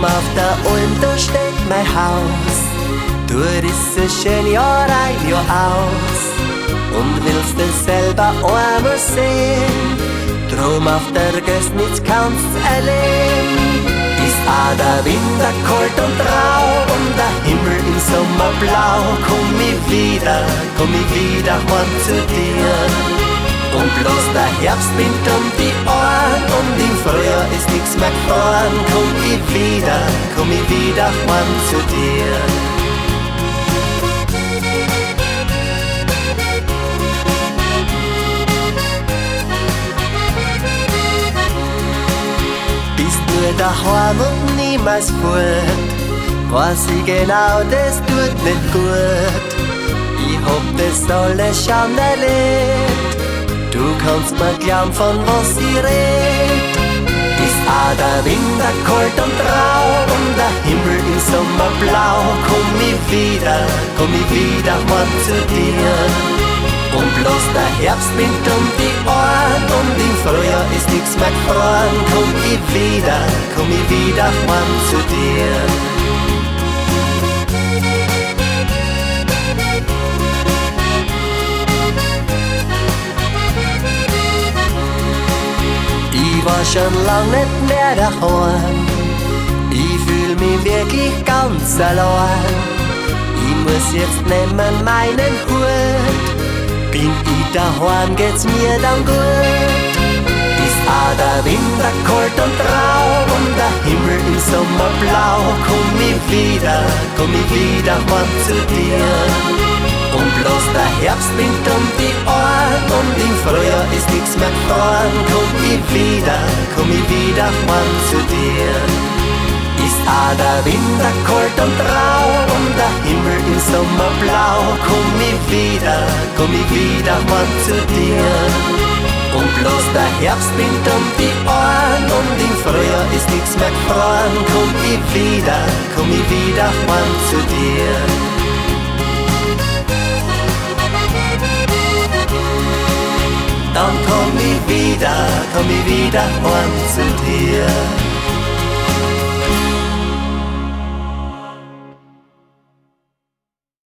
auf der Ulm, da steht mein Haus. Du riss so schön Jahr ein, Jahr aus und willst es selber einmal sehen. Drum auf der Gößnitz kannst's erleben. Ist auch der Winter kalt und rau und der Himmel im Sommer blau. Komm ich wieder heim zu dir. Und bloß der Herbstwind um die Ohren und im Frühjahr ist nix mehr gefahren. Komm ich wieder heim zu dir. Bist nur daheim und niemals fort, weiß ich genau, das tut nicht gut. Ich hab das alles schon erlebt. Du kannst mir glauben, von was ich red. Ist auch der Winter kalt und rau und der Himmel im Sommer blau. Komm ich wieder heim zu dir. Und bloß der Herbstwind um die Ohren und im Frühjahr ist nix mehr gefahren. Komm ich wieder heim zu dir. Ich war schon lang nicht mehr daheim. Ich fühl mich wirklich ganz allein. Ich muss jetzt nehmen meinen Hut. Bin ich daheim, geht's mir dann gut. Ist auch der Winter kalt und rau und der Himmel im Sommer blau. Komm ich wieder heim zu dir. Und bloß der Herbstwind um die Ohren und im Frühjahr ist nix mehr gefahren. Komm ich wieder heim zu dir. Ist auch der Winter kalt und rau und der Himmel im Sommer blau. Komm ich wieder heim zu dir. Und bloß der Herbstwind um die Ohren und im Frühjahr ist nix mehr gefahren. Komm ich wieder heim zu dir. Dann komm ich wieder heim zu dir.